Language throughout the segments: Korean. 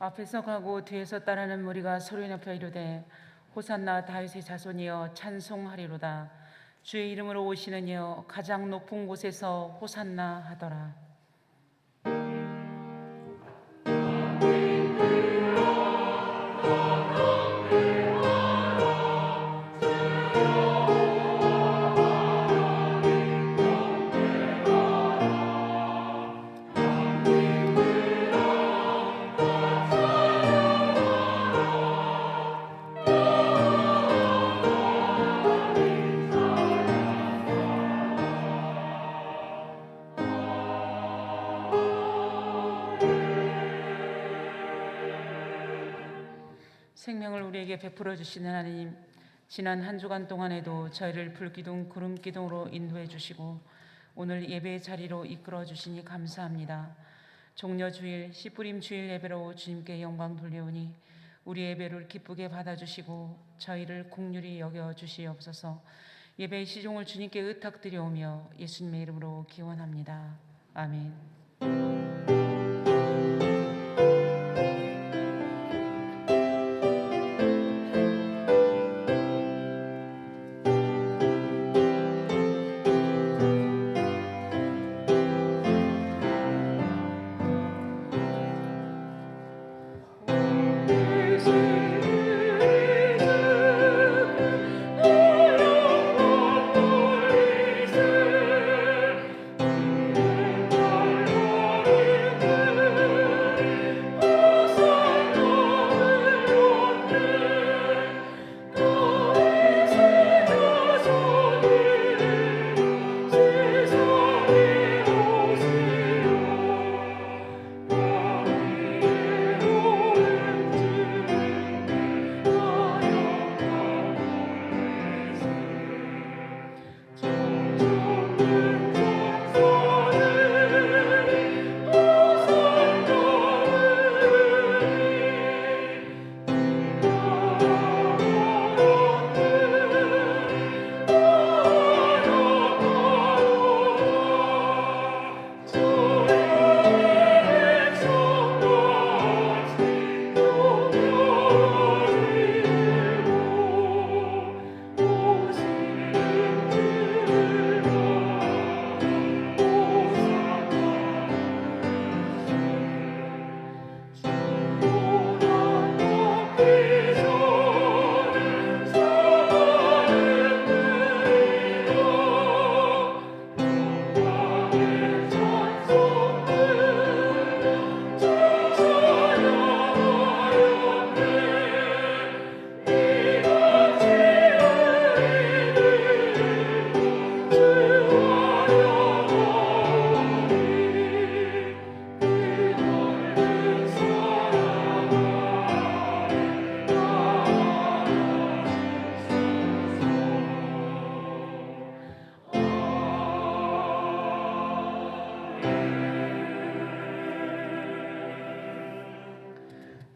앞에서 가고 뒤에서 따르는 무리가 소리 높여 이르되 호산나 다윗의 자손이여 찬송하리로다. 주의 이름으로 오시는 이여 가장 높은 곳에서 호산나 하더라. 생명을 우리에게 베풀어 주시는 하나님, 지난 한 주간 동안에도 저희를 불기둥 구름기둥으로 인도해 주시고 오늘 예배의 자리로 이끌어 주시니 감사합니다. 종려주일 씨뿌림 주일 예배로 주님께 영광 돌려오니 우리 예배를 기쁘게 받아주시고 저희를 긍휼히 여겨 주시옵소서. 예배의 시종을 주님께 의탁드려오며 예수님의 이름으로 기원합니다. 아멘.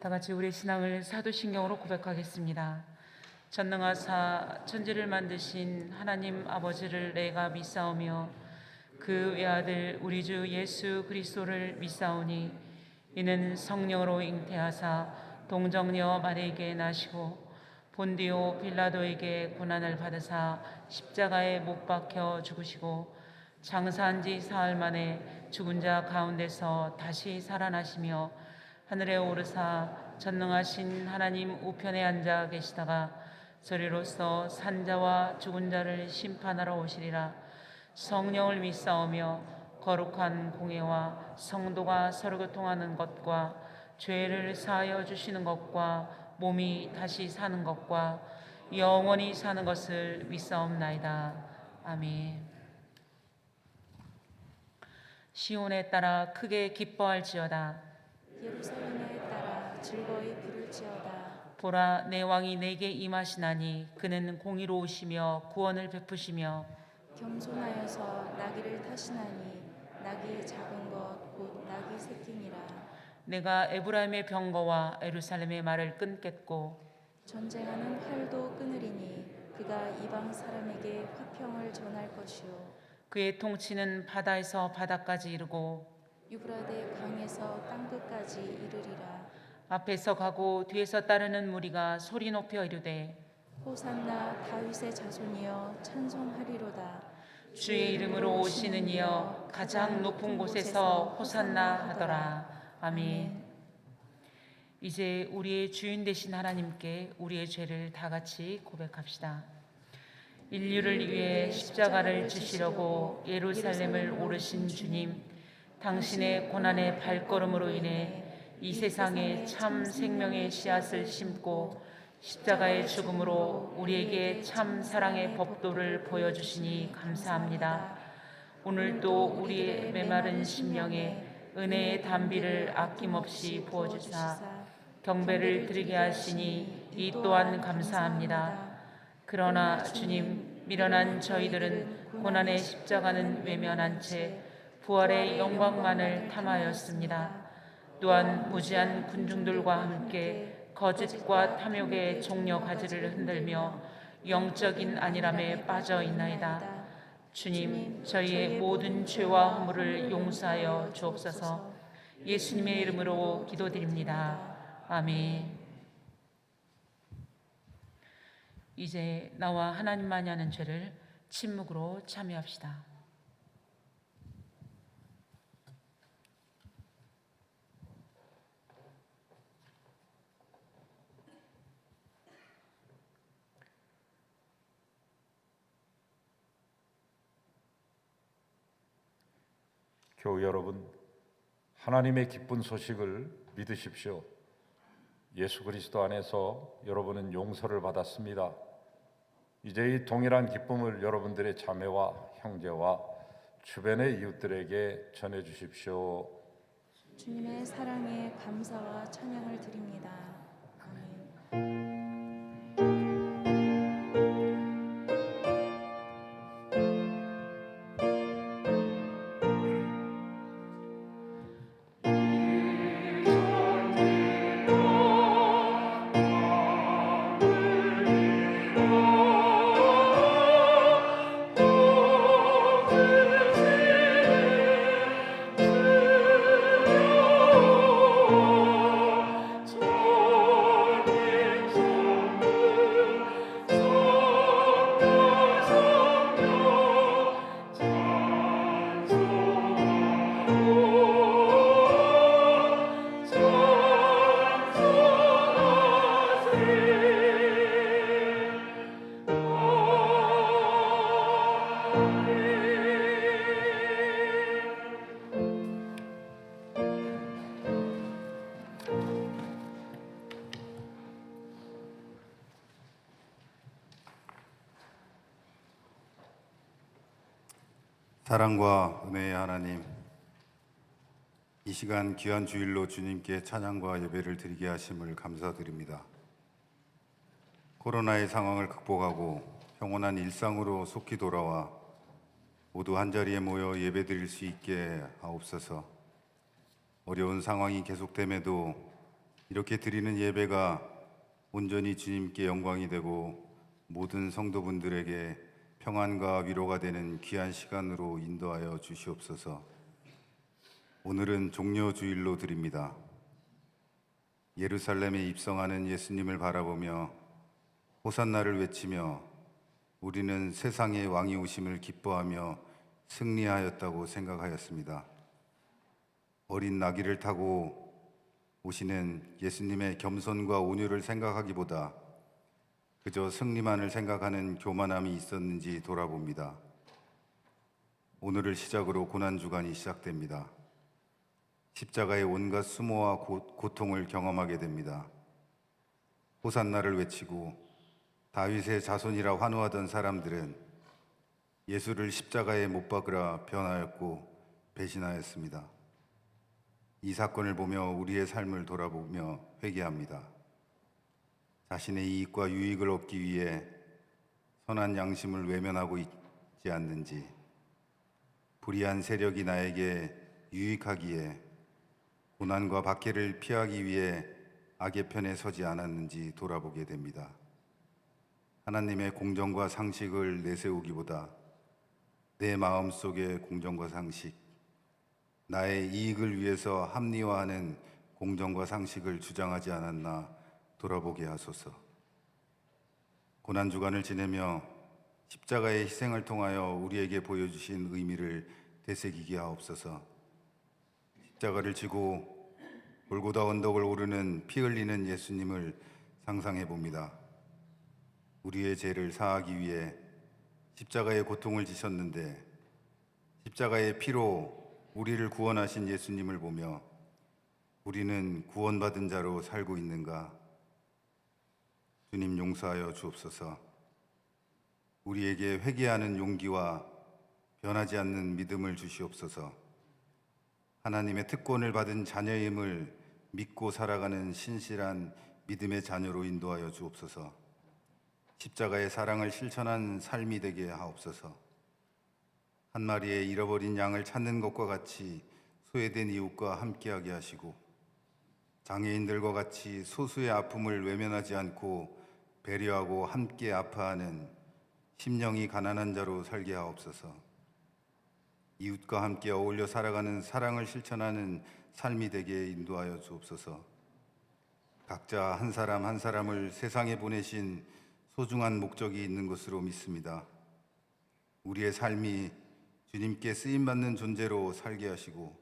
다 같이 우리의 신앙을 사도신경으로 고백하겠습니다. 전능하사 천지를 만드신 하나님 아버지를 내가 믿사오며 그 외아들 우리 주 예수 그리스도를 믿사오니 이는 성령으로 잉태하사 동정녀 마리에게 나시고 본디오 빌라도에게 고난을 받으사 십자가에 못 박혀 죽으시고 장사한 지 사흘 만에 죽은 자 가운데서 다시 살아나시며 하늘에 오르사 전능하신 하나님 우편에 앉아 계시다가 저리로서 산자와 죽은 자를 심판하러 오시리라. 성령을 믿사오며 거룩한 공예와 성도가 서로 교통하는 것과 죄를 사하여 주시는 것과 몸이 다시 사는 것과 영원히 사는 것을 믿사옵나이다. 아멘. 시온에 따라 크게 기뻐할지어다. 예루살렘에 따라 즐거이 부를지어다. 보라, 내 왕이 내게 임하시나니 그는 공의로우시며 구원을 베푸시며 겸손하여서 나귀를 타시나니 나귀의 작은 것 곧 나귀 새끼니라. 내가 에브라임의 병거와 예루살렘의 말을 끊겠고 전쟁하는 활도 끊으리니 그가 이방 사람에게 화평을 전할 것이요 그의 통치는 바다에서 바다까지 이르고 유브라데 강에서 땅끝까지 이르리라. 앞에서 가고 뒤에서 따르는 무리가 소리 높여 이르되 호산나 다윗의 자손이여 찬송하리로다. 주의 이름으로 오시는 이여 가장 높은 곳에서 호산나 하더라. 아멘. 이제 우리의 주인 되신 하나님께 우리의 죄를 다 같이 고백합시다. 인류를 위해 십자가를 지시려고 예루살렘을 오르신 주님, 당신의 고난의 발걸음으로 인해 이 세상에 참 생명의 씨앗을 심고 십자가의 죽음으로 우리에게 참 사랑의 법도를 보여주시니 감사합니다. 오늘도 우리의 메마른 심령에 은혜의 단비를 아낌없이 부어주사 경배를 드리게 하시니 이 또한 감사합니다. 그러나 주님, 미련한 저희들은 고난의 십자가는 외면한 채 부활의 영광만을 탐하였습니다. 또한 무지한 군중들과 함께 거짓과 탐욕의 종려 가지를 흔들며 영적인 안일함에 빠져 있나이다. 주님, 저희의 모든 죄와 허물을 용서하여 주옵소서. 예수님의 이름으로 기도드립니다. 아멘. 이제 나와 하나님만이 하는 죄를 침묵으로 참여합시다. 교우 여러분, 하나님의 기쁜 소식을 믿으십시오. 예수 그리스도 안에서 여러분은 용서를 받았습니다. 이제 이 동일한 기쁨을 여러분들의 자매와 형제와 주변의 이웃들에게 전해 주십시오. 주님의 사랑에 감사와 찬양을 드립니다. 아멘. 사랑과 은혜의 하나님, 이 시간 귀한 주일로 주님께 찬양과 예배를 드리게 하심을 감사드립니다. 코로나의 상황을 극복하고 평온한 일상으로 속히 돌아와 모두 한자리에 모여 예배 드릴 수 있게 하옵소서. 어려운 상황이 계속됨에도 이렇게 드리는 예배가 온전히 주님께 영광이 되고 모든 성도분들에게 평안과 위로가 되는 귀한 시간으로 인도하여 주시옵소서. 오늘은 종려주일로 드립니다. 예루살렘에 입성하는 예수님을 바라보며 호산나를 외치며 우리는 세상의 왕이 오심을 기뻐하며 승리하였다고 생각하였습니다. 어린 나귀를 타고 오시는 예수님의 겸손과 온유를 생각하기보다 그저 승리만을 생각하는 교만함이 있었는지 돌아봅니다. 오늘을 시작으로 고난주간이 시작됩니다. 십자가의 온갖 수모와 고통을 경험하게 됩니다. 호산나를 외치고 다윗의 자손이라 환호하던 사람들은 예수를 십자가에 못 박으라 변하였고 배신하였습니다. 이 사건을 보며 우리의 삶을 돌아보며 회개합니다. 자신의 이익과 유익을 얻기 위해 선한 양심을 외면하고 있지 않는지, 불의한 세력이 나에게 유익하기에 고난과 박해를 피하기 위해 악의 편에 서지 않았는지 돌아보게 됩니다. 하나님의 공정과 상식을 내세우기보다 내 마음속의 공정과 상식, 나의 이익을 위해서 합리화하는 공정과 상식을 주장하지 않았나 돌아보게 하소서. 고난 주간을 지내며 십자가의 희생을 통하여 우리에게 보여주신 의미를 되새기게 하옵소서. 십자가를 지고 골고다 언덕을 오르는 피 흘리는 예수님을 상상해 봅니다. 우리의 죄를 사하기 위해 십자가의 고통을 지셨는데 십자가의 피로 우리를 구원하신 예수님을 보며 우리는 구원받은 자로 살고 있는가? 주님 용서하여 주옵소서. 우리에게 회개하는 용기와 변하지 않는 믿음을 주시옵소서. 하나님의 특권을 받은 자녀임을 믿고 살아가는 신실한 믿음의 자녀로 인도하여 주옵소서. 십자가의 사랑을 실천한 삶이 되게 하옵소서. 한 마리의 잃어버린 양을 찾는 것과 같이 소외된 이웃과 함께하게 하시고 장애인들과 같이 소수의 아픔을 외면하지 않고 배려하고 함께 아파하는 심령이 가난한 자로 살게 하옵소서. 이웃과 함께 어울려 살아가는 사랑을 실천하는 삶이 되게 인도하여 주옵소서. 각자 한 사람 한 사람을 세상에 보내신 소중한 목적이 있는 것으로 믿습니다. 우리의 삶이 주님께 쓰임받는 존재로 살게 하시고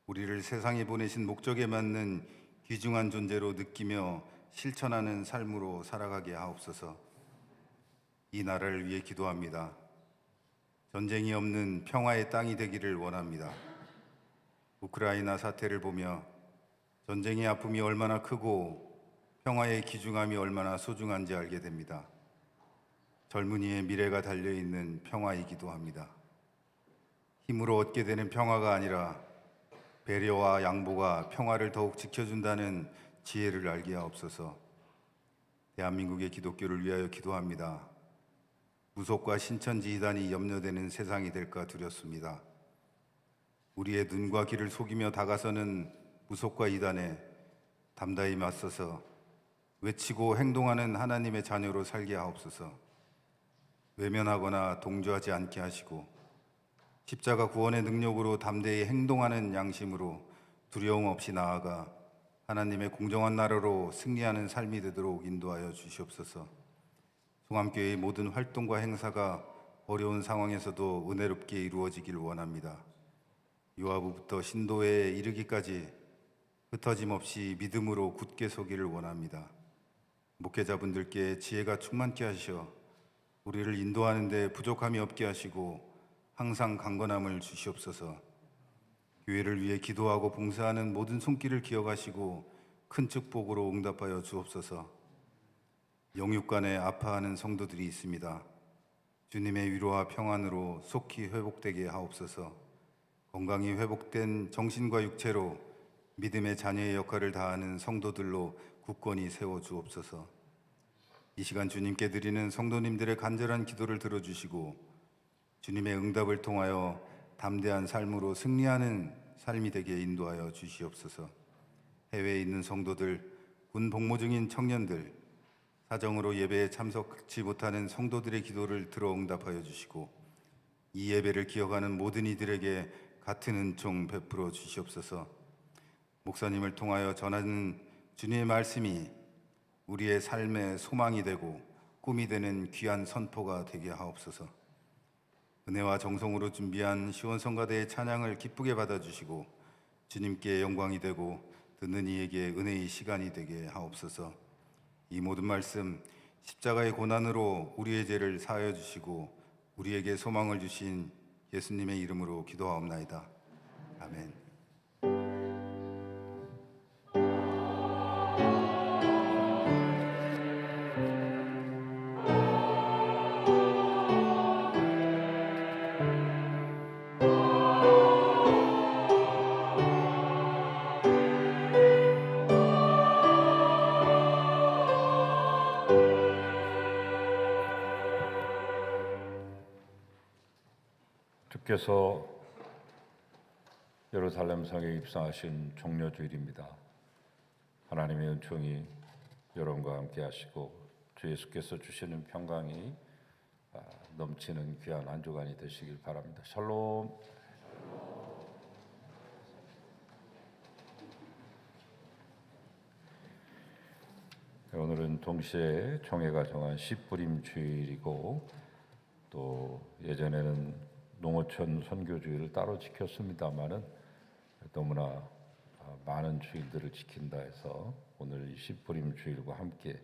우리를 세상에 보내신 목적에 맞는 귀중한 존재로 느끼며 실천하는 삶으로 살아가게 하옵소서. 이 나라를 위해 기도합니다. 전쟁이 없는 평화의 땅이 되기를 원합니다. 우크라이나 사태를 보며 전쟁의 아픔이 얼마나 크고 평화의 귀중함이 얼마나 소중한지 알게 됩니다. 젊은이의 미래가 달려있는 평화이기도 합니다. 힘으로 얻게 되는 평화가 아니라 배려와 양보가 평화를 더욱 지켜준다는 지혜를 알게 하옵소서. 대한민국의 기독교를 위하여 기도합니다. 무속과 신천지 이단이 염려되는 세상이 될까 두렵습니다. 우리의 눈과 귀를 속이며 다가서는 무속과 이단에 담대히 맞서서 외치고 행동하는 하나님의 자녀로 살게 하옵소서. 외면하거나 동조하지 않게 하시고 십자가 구원의 능력으로 담대히 행동하는 양심으로 두려움 없이 나아가 하나님의 공정한 나라로 승리하는 삶이 되도록 인도하여 주시옵소서. 송암교회의 모든 활동과 행사가 어려운 상황에서도 은혜롭게 이루어지길 원합니다. 요하부부터 신도에 이르기까지 흩어짐 없이 믿음으로 굳게 서기를 원합니다. 목회자분들께 지혜가 충만케 하시어 우리를 인도하는 데 부족함이 없게 하시고 항상 강건함을 주시옵소서. 교회를 위해 기도하고 봉사하는 모든 손길을 기억하시고 큰 축복으로 응답하여 주옵소서. 영육간에 아파하는 성도들이 있습니다. 주님의 위로와 평안으로 속히 회복되게 하옵소서. 건강이 회복된 정신과 육체로 믿음의 자녀의 역할을 다하는 성도들로 굳건히 세워 주옵소서. 이 시간 주님께 드리는 성도님들의 간절한 기도를 들어주시고 주님의 응답을 통하여 담대한 삶으로 승리하는 삶이 되게 인도하여 주시옵소서. 해외에 있는 성도들, 군 복무 중인 청년들, 사정으로 예배에 참석하지 못하는 성도들의 기도를 들어 응답하여 주시고 이 예배를 기억하는 모든 이들에게 같은 은총 베풀어 주시옵소서. 목사님을 통하여 전하는 주님의 말씀이 우리의 삶의 소망이 되고 꿈이 되는 귀한 선포가 되게 하옵소서. 은혜와 정성으로 준비한 시원성가대의 찬양을 기쁘게 받아주시고 주님께 영광이 되고 듣는 이에게 은혜의 시간이 되게 하옵소서. 이 모든 말씀 십자가의 고난으로 우리의 죄를 사하여 주시고 우리에게 소망을 주신 예수님의 이름으로 기도하옵나이다. 아멘. 주께서 예루살렘 성에 입성하신 종려주일입니다. 하나님의 은총이 여러분과 함께 하시고 주 예수께서 주시는 평강이 넘치는 귀한 한 주간이 되시길 바랍니다. 샬롬. 오늘은 동시에 총회가 정한 씨뿌림 주일이고 또 예전에는 농어촌 선교주일을 따로 지켰습니다마는 너무나 많은 주일들을 지킨다 해서 오늘 이 씨뿌림 주일과 함께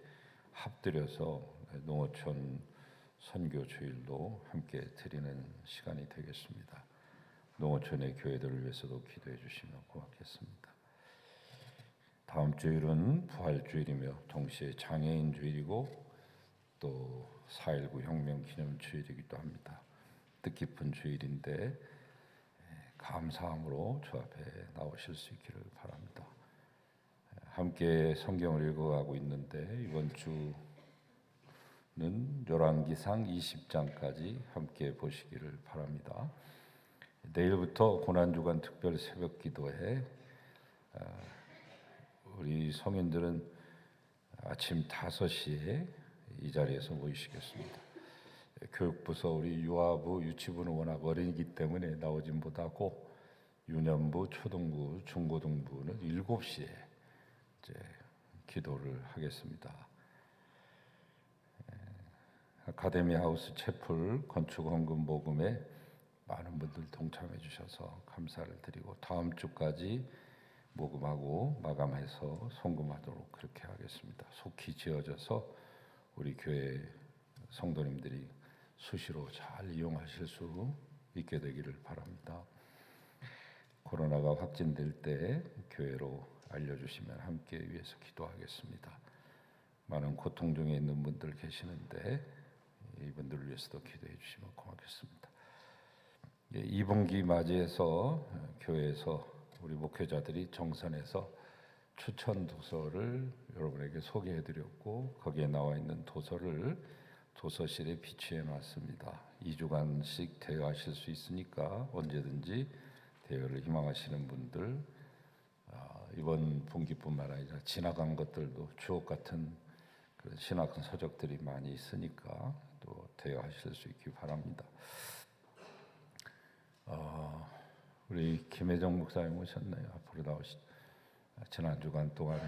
합들여서 농어촌 선교 주일도 함께 드리는 시간이 되겠습니다. 농어촌의 교회들을 위해서도 기도해 주시면 고맙겠습니다. 다음 주일은 부활주일이며 동시에 장애인 주일이고 또 4.19 혁명 기념 주일이기도 합니다. 뜻깊은 주일인데 감사함으로 주 앞에 나오실 수 있기를 바랍니다. 함께 성경을 읽어가고 있는데 이번 주는 열왕기상 20장까지 함께 보시기를 바랍니다. 내일부터 고난주간 특별 새벽기도회 우리 성인들은 아침 5시에 이 자리에서 모이시겠습니다. 교육부서 우리 유아부, 유치부는 워낙 어린이기 때문에 나오진 못하고 유년부, 초등부, 중고등부는 7시에 이제 기도를 하겠습니다. 아카데미 하우스 채플 건축 헌금 모금에 많은 분들 동참해 주셔서 감사를 드리고 다음 주까지 모금하고 마감해서 송금하도록 그렇게 하겠습니다. 속히 지어져서 우리 교회 성도님들이 수시로 잘 이용하실 수 있게 되기를 바랍니다. 코로나가 확진될 때 교회로 알려주시면 함께 위해서 기도하겠습니다. 많은 고통 중에 있는 분들 계시는데 이분들을 위해서도 기도해 주시면 고맙겠습니다. 2분기 맞이해서 교회에서 우리 목회자들이 정선해서 추천 도서를 여러분에게 소개해드렸고 거기에 나와 있는 도서를 도서실에 비치해 놨습니다. 2주간씩 대여하실 수 있으니까 언제든지 대여를 희망하시는 분들 이번 분기뿐만 아니라 지나간 것들도 주옥 같은 그런 신학 서적들이 많이 있으니까 또 대여하실 수 있기 바랍니다. 우리 김혜정 목사님 오셨나요? 앞으로 나오시죠. 지난 주간 동안에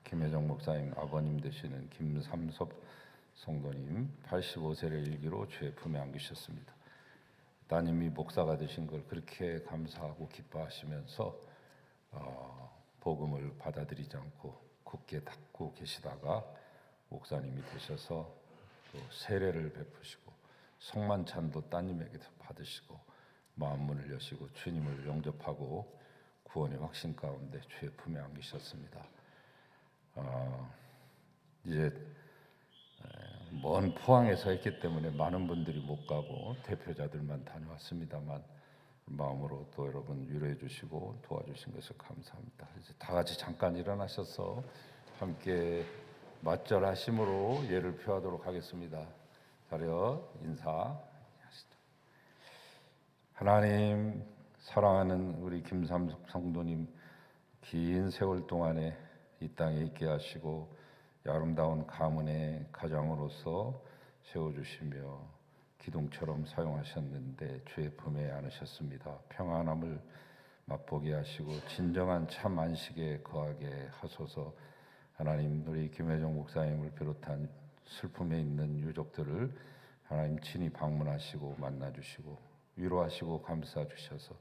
김혜정 목사님 아버님 되시는 김삼섭 성도님 85세를 일기로 주의 품에 안기셨습니다. 따님이 목사가 되신 걸 그렇게 감사하고 기뻐하시면서 복음을 받아들이지 않고 굳게 닫고 계시다가 목사님이 되셔서 또 세례를 베푸시고 성만찬도 따님에게서 받으시고 마음문을 여시고 주님을 영접하고 구원의 확신 가운데 주의 품에 안기셨습니다. 이제 먼 포항에서 했기 때문에 많은 분들이 못 가고 대표자들만 다녀왔습니다만 마음으로 또 여러분 위로해 주시고 도와주신 것을 감사합니다. 이제 다 같이 잠깐 일어나셔서 함께 맞절하심으로 예를 표하도록 하겠습니다. 자려 인사하시죠. 하나님 사랑하는 우리 김삼숙 성도님 긴 세월 동안에 이 땅에 있게 하시고 아름다운 가문의 가장으로서 세워주시며 기둥처럼 사용하셨는데 주의 품에 안으셨습니다. 평안함을 맛보게 하시고 진정한 참 안식에 거하게 하소서. 하나님 우리 김혜정 목사님을 비롯한 슬픔에 있는 유족들을 하나님 친히 방문하시고 만나주시고 위로하시고 감싸 주셔서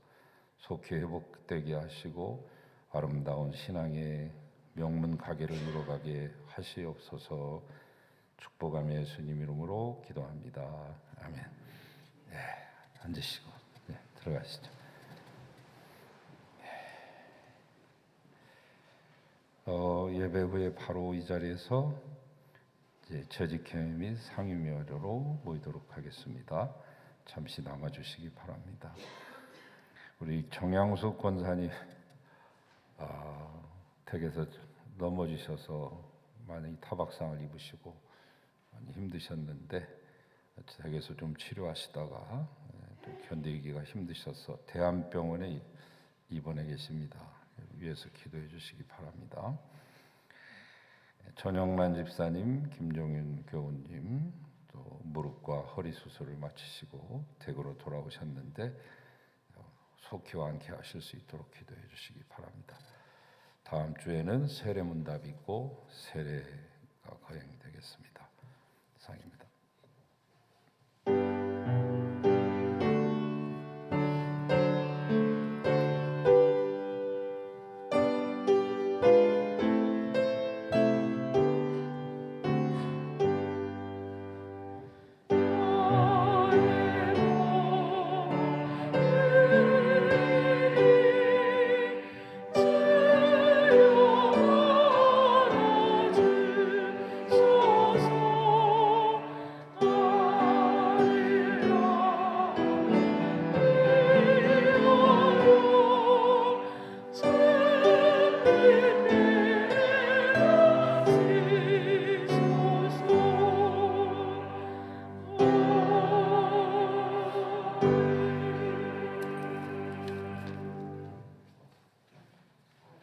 속히 회복되게 하시고 아름다운 신앙의 명문 가게를 이뤄가게 하시옵소서. 축복하며 예수님 이름으로 기도합니다. 아멘. 네, 앉으시고 들어가시죠. 예배 후에 바로 이 자리에서 이제 저직회 및 상임위원으로 모이도록 하겠습니다. 잠시 남아주시기 바랍니다. 우리 정양숙 권사님 댁에서 넘어지셔서 많이 타박상을 입으시고 많이 힘드셨는데 댁에서 좀 치료하시다가 또 견디기가 힘드셔서 대한병원에 입원해 계십니다. 위에서 기도해 주시기 바랍니다. 전영란 집사님, 김종윤 교우님 또 무릎과 허리 수술을 마치시고 댁으로 돌아오셨는데 속히 완쾌하실 수 있도록 기도해 주시기 바랍니다. 다음 주에는 세례문답이 있고 세례 거행되겠습니다. 이상입니다.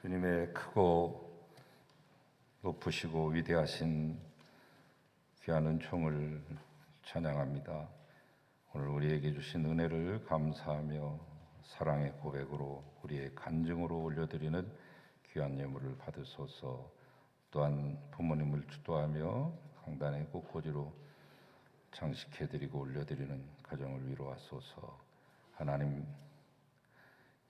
주님의 크고 높으시고 위대하신 귀한 은총을 찬양합니다. 오늘 우리에게 주신 은혜를 감사하며 사랑의 고백으로 우리의 간증으로 올려드리는 귀한 예물을 받으소서. 또한 부모님을 축도하며 강단의 꽃꽂이로 장식해드리고 올려드리는 가정을 위로하소서. 하나님,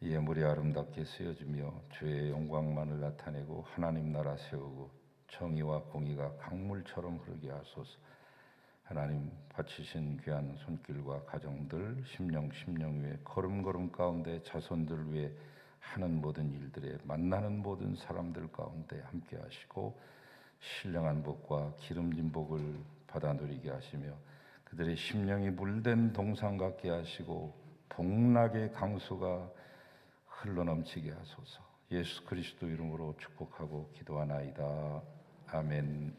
이 예물이 아름답게 쓰여지며 주의 영광만을 나타내고 하나님 나라 세우고 정의와 공의가 강물처럼 흐르게 하소서. 하나님, 바치신 귀한 손길과 가정들, 심령 위에 걸음걸음 가운데 자손들 위해 하는 모든 일들에 만나는 모든 사람들 가운데 함께 하시고 신령한 복과 기름진 복을 받아 누리게 하시며 그들의 심령이 물된 동상 같게 하시고 복락의 강수가 흘러넘치게 하소서. 예수 그리스도 이름으로 축복하고 기도하나이다. 아멘.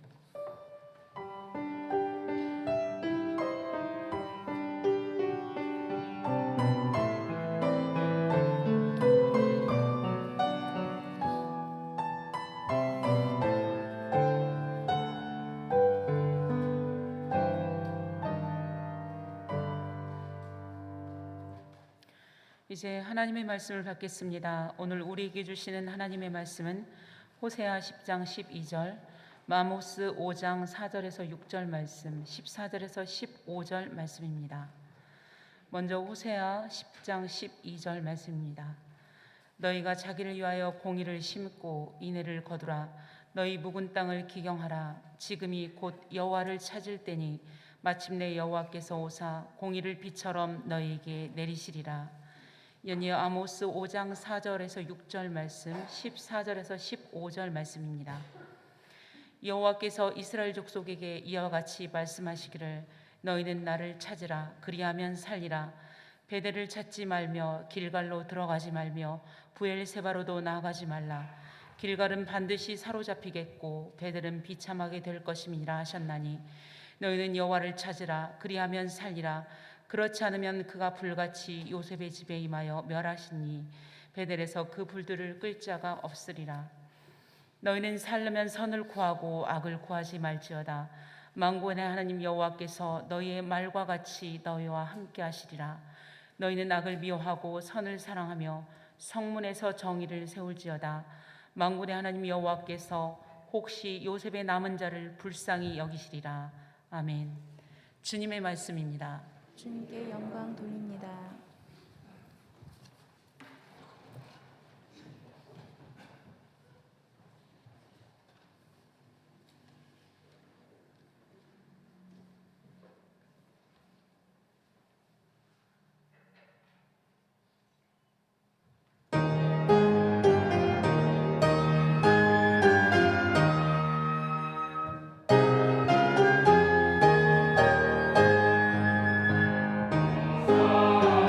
이제 하나님의 말씀을 받겠습니다. 오늘 우리에게 주시는 하나님의 말씀은 호세아 10장 12절, 마모스 5장 4절에서 6절 말씀, 14절에서 15절 말씀입니다. 먼저 호세아 10장 12절 말씀입니다. 너희가 자기를 위하여 공의를 심고 인애를 거두라. 너희 묵은 땅을 기경하라. 지금이 곧 여호와를 찾을 때니 마침내 여호와께서 오사 공의를 비처럼 너희에게 내리시리라. 연이어 아모스 5장 4절에서 6절 말씀, 14절에서 15절 말씀입니다. 여호와께서 이스라엘 족속에게 이와 같이 말씀하시기를 너희는 나를 찾으라. 그리하면 살리라. 베델을 찾지 말며 길갈로 들어가지 말며 부엘세바로도 나아가지 말라. 길갈은 반드시 사로잡히겠고 베델은 비참하게 될 것임이라 하셨나니 너희는 여호와를 찾으라. 그리하면 살리라. 그렇지 않으면 그가 불같이 요셉의 집에 임하여 멸하시니 베델에서 그 불들을 끌 자가 없으리라. 너희는 살려면 선을 구하고 악을 구하지 말지어다. 만군의 하나님 여호와께서 너희의 말과 같이 너희와 함께 하시리라. 너희는 악을 미워하고 선을 사랑하며 성문에서 정의를 세울지어다. 만군의 하나님 여호와께서 혹시 요셉의 남은 자를 불쌍히 여기시리라. 아멘. 주님의 말씀입니다. 주님께 영광 돌립니다. 아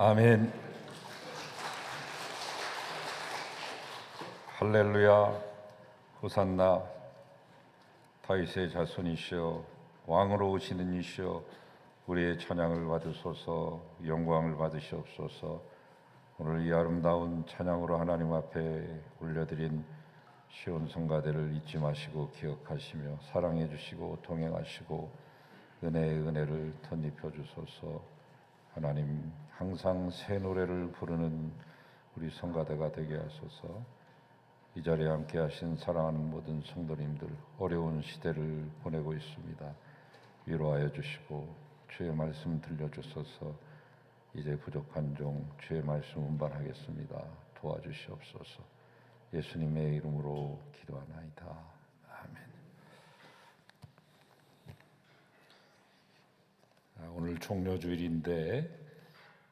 아멘. 할렐루야. 호산나. 다윗의 자손이시여 왕으로 오시는 이시여 우리의 찬양을 받으소서. 영광을 받으시옵소서. 오늘 이 아름다운 찬양으로 하나님 앞에 올려드린 시온 성가대를 잊지 마시고 기억하시며 사랑해 주시고 동행하시고 은혜의 은혜를 덧입혀 주소서. 하나님 항상 새 노래를 부르는 우리 성가대가 되게 하소서. 이 자리에 함께 하신 사랑하는 모든 성도님들, 어려운 시대를 보내고 있습니다. 위로하여 주시고 주의 말씀 들려주소서. 이제 부족한 종 주의 말씀 운반하겠습니다. 도와주시옵소서. 예수님의 이름으로 기도하나이다. 아멘. 오늘 종려주일인데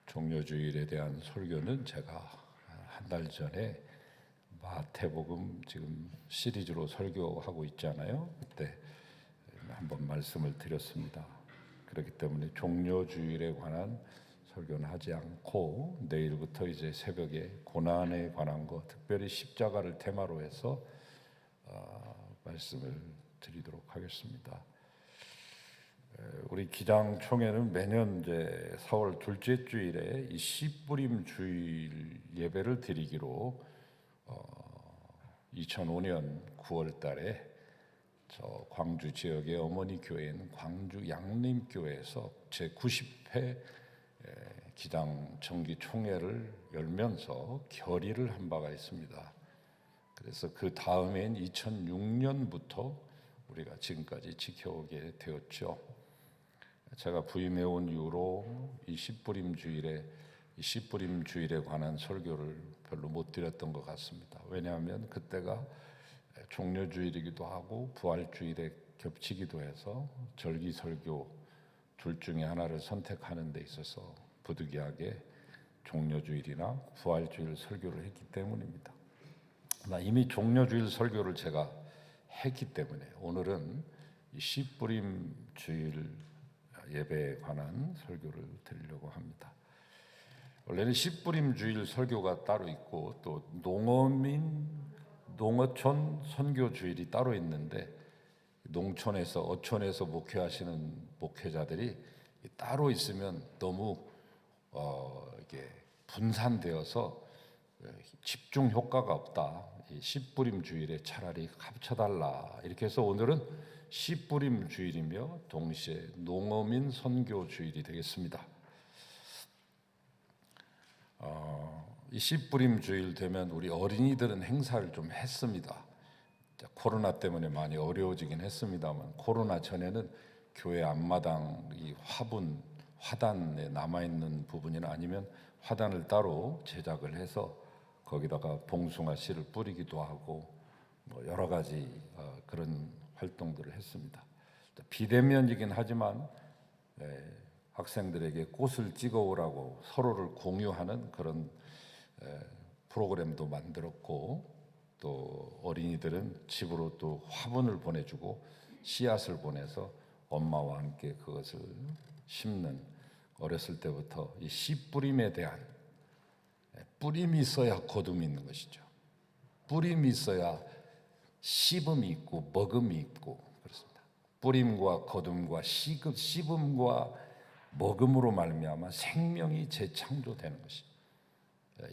종려주일에 대한 설교는 제가 한 달 전에 마태복음 지금 시리즈로 설교하고 있잖아요. 그때 한번 말씀을 드렸습니다. 그렇기 때문에 종려주일에 관한 설교는 하지 않고 내일부터 이제 새벽에 고난에 관한 거, 특별히 십자가를 테마로 해서 말씀을 드리도록 하겠습니다. 우리 기장총회는 매년 이제 4월 둘째 주일에 이 씨뿌림 주일 예배를 드리기로 2005년 9월 달에 저 광주 지역의 어머니 교회인 광주 양림교회에서 제90회 기장 정기 총회를 열면서 결의를 한 바가 있습니다. 그래서 그 다음엔 2006년부터 우리가 지금까지 지켜오게 되었죠. 제가 부임해 온 이후로 이 씨뿌림 주일에 관한 설교를 별로 못 드렸던 것 같습니다. 왜냐하면 그때가 종려주일이기도 하고 부활주일에 겹치기도 해서 절기설교 둘 중에 하나를 선택하는 데 있어서 부득이하게 종려주일이나 부활주일 설교를 했기 때문입니다. 이미 종려주일 설교를 제가 했기 때문에 오늘은 이 씨뿌림 주일 예배에 관한 설교를 드리려고 합니다. 원래는 씨뿌림 주일 설교가 따로 있고 또 농어촌 선교 주일이 따로 있는데 농촌에서 어촌에서 목회하시는 목회자들이 따로 있으면 너무 이게 분산되어서 집중 효과가 없다. 이 씨뿌림 주일에 차라리 합쳐달라. 이렇게 해서 오늘은 씨뿌림 주일이며 동시에 농어민 선교 주일이 되겠습니다. 이 씨뿌림 주일 되면 우리 어린이들은 행사를 좀 했습니다. 코로나 때문에 많이 어려워지긴 했습니다만 코로나 전에는 교회 앞마당 이 화단에 남아있는 부분이나 아니면 화단을 따로 제작을 해서 거기다가 봉숭아 씨를 뿌리기도 하고 뭐 여러 가지 그런 활동들을 했습니다. 비대면이긴 하지만 학생들에게 꽃을 찍어오라고 서로를 공유하는 그런 프로그램도 만들었고 또 어린이들은 집으로 또 화분을 보내주고 씨앗을 보내서 엄마와 함께 그것을 심는 어렸을 때부터 이 씨뿌림에 대한 뿌림이 있어야 거둠이 있는 것이죠. 뿌림이 있어야 씹음이 있고 먹음이 있고 그렇습니다. 뿌림과 거둠과 씹음과 먹음으로 말미암아 생명이 재창조되는 것이죠.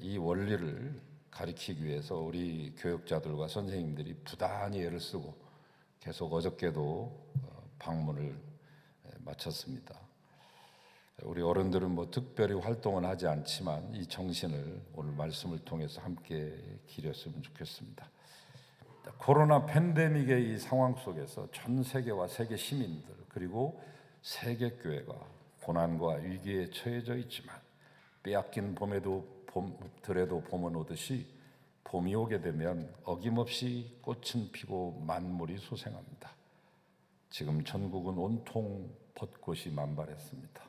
이 원리를 가르치기 위해서 우리 교육자들과 선생님들이 부단히 애를 쓰고 계속 어저께도 방문을 마쳤습니다. 우리 어른들은 뭐 특별히 활동은 하지 않지만 이 정신을 오늘 말씀을 통해서 함께 기렸으면 좋겠습니다. 코로나 팬데믹의 이 상황 속에서 전 세계와 세계 시민들 그리고 세계 교회가 고난과 위기에 처해져 있지만 빼앗긴 들에도 봄은 오듯이 봄이 오게 되면 어김없이 꽃은 피고 만물이 소생합니다. 지금 전국은 온통 벚꽃이 만발했습니다.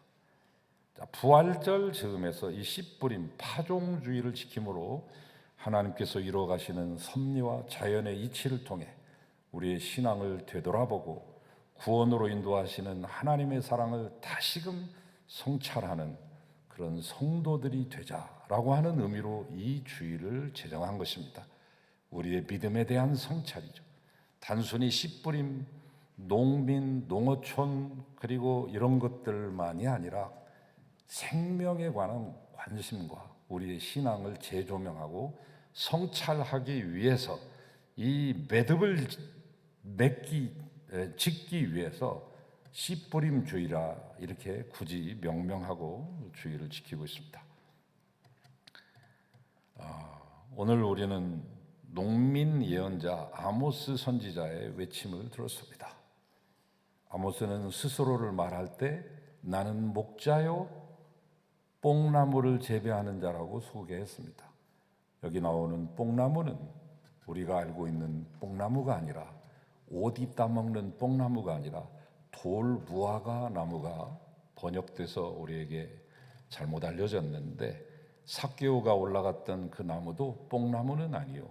부활절 즈음에서 이 씨뿌림 파종주의를 지킴으로 하나님께서 이루어가시는 섭리와 자연의 이치를 통해 우리의 신앙을 되돌아보고 구원으로 인도하시는 하나님의 사랑을 다시금 성찰하는 그런 성도들이 되자라고 하는 의미로 이 주일을 제정한 것입니다. 우리의 믿음에 대한 성찰이죠. 단순히 씨뿌림, 농민, 농어촌 그리고 이런 것들만이 아니라 생명에 관한 관심과 우리의 신앙을 재조명하고 성찰하기 위해서 이 매듭을 짓기 위해서 씨뿌림 주의라 이렇게 굳이 명명하고 주의를 지키고 있습니다. 오늘 우리는 농민 예언자 아모스 선지자의 외침을 들었습니다. 아모스는 스스로를 말할 때 나는 목자요 뽕나무를 재배하는 자라고 소개했습니다. 여기 나오는 뽕나무는 우리가 알고 있는 뽕나무가 아니라 옷 이따 먹는 뽕나무가 아니라 돌무화과 나무가 번역돼서 우리에게 잘못 알려졌는데 삭개오가 올라갔던 그 나무도 뽕나무는 아니요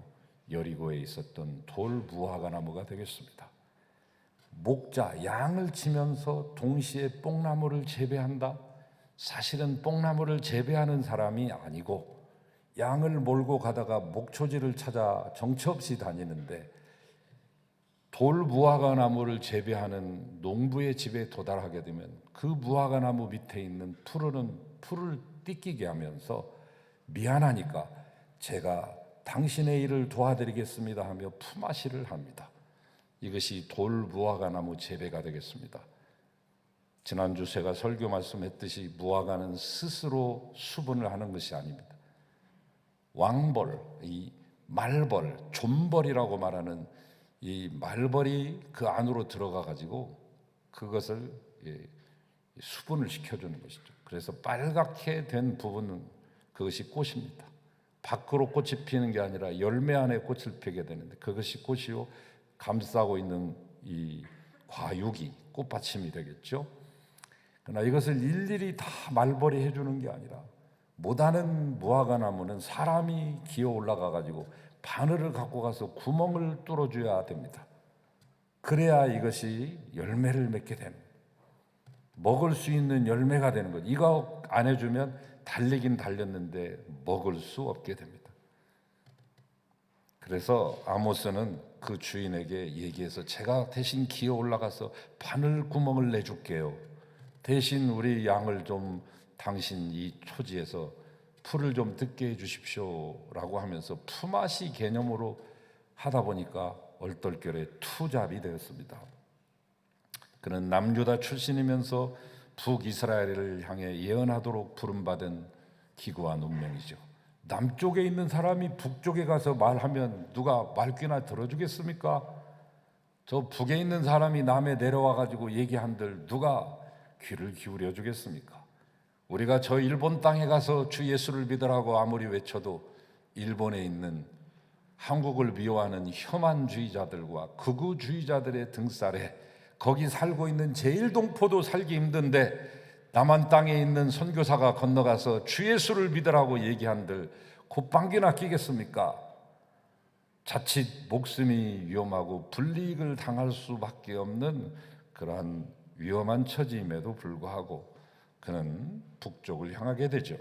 여리고에 있었던 돌무화과 나무가 되겠습니다. 목자, 양을 치면서 동시에 뽕나무를 재배한다? 사실은 뽕나무를 재배하는 사람이 아니고 양을 몰고 가다가 목초지를 찾아 정처 없이 다니는데 돌무화과 나무를 재배하는 농부의 집에 도달하게 되면 그 무화과 나무 밑에 있는 풀을 띠끼게 하면서 미안하니까 제가 당신의 일을 도와드리겠습니다 하며 품앗이를 합니다. 이것이 돌무화과 나무 재배가 되겠습니다. 지난주 제가 설교 말씀했듯이 무화과는 스스로 수분을 하는 것이 아닙니다. 왕벌, 이 말벌, 존벌이라고 말하는 이 말벌이 그 안으로 들어가 가지고 그것을 수분을 시켜주는 것이죠. 그래서 빨갛게 된 부분은 그것이 꽃입니다. 밖으로 꽃이 피는 게 아니라 열매 안에 꽃을 피게 되는데 그것이 꽃이요 감싸고 있는 이 과육이 꽃받침이 되겠죠. 그러나 이것을 일일이 다 말벌이 해주는 게 아니라 못하는 무화과 나무는 사람이 기어 올라가 가지고 바늘을 갖고 가서 구멍을 뚫어줘야 됩니다. 그래야 이것이 열매를 맺게 되는, 먹을 수 있는 열매가 되는 것. 이거 안 해주면 달리긴 달렸는데 먹을 수 없게 됩니다. 그래서 아모스는 그 주인에게 얘기해서 제가 대신 기어 올라가서 바늘 구멍을 내줄게요. 대신 우리 양을 좀 당신 이 초지에서 풀을 좀 듣게 해주십시오라고 하면서 품앗이 개념으로 하다 보니까 얼떨결에 투잡이 되었습니다. 그는 남유다 출신이면서 북이스라엘을 향해 예언하도록 부름받은 기구한 운명이죠. 남쪽에 있는 사람이 북쪽에 가서 말하면 누가 말귀나 들어주겠습니까? 저 북에 있는 사람이 남에 내려와 가지고 얘기한들 누가 귀를 기울여 주겠습니까? 우리가 저 일본 땅에 가서 주 예수를 믿으라고 아무리 외쳐도 일본에 있는 한국을 미워하는 혐한주의자들과 극우주의자들의 등살에 거기 살고 있는 제일동포도 살기 힘든데 남한 땅에 있는 선교사가 건너가서 주 예수를 믿으라고 얘기한들 곱방귀나 끼겠습니까? 자칫 목숨이 위험하고 불이익을 당할 수밖에 없는 그러한 위험한 처지임에도 불구하고 그는 북쪽을 향하게 되죠.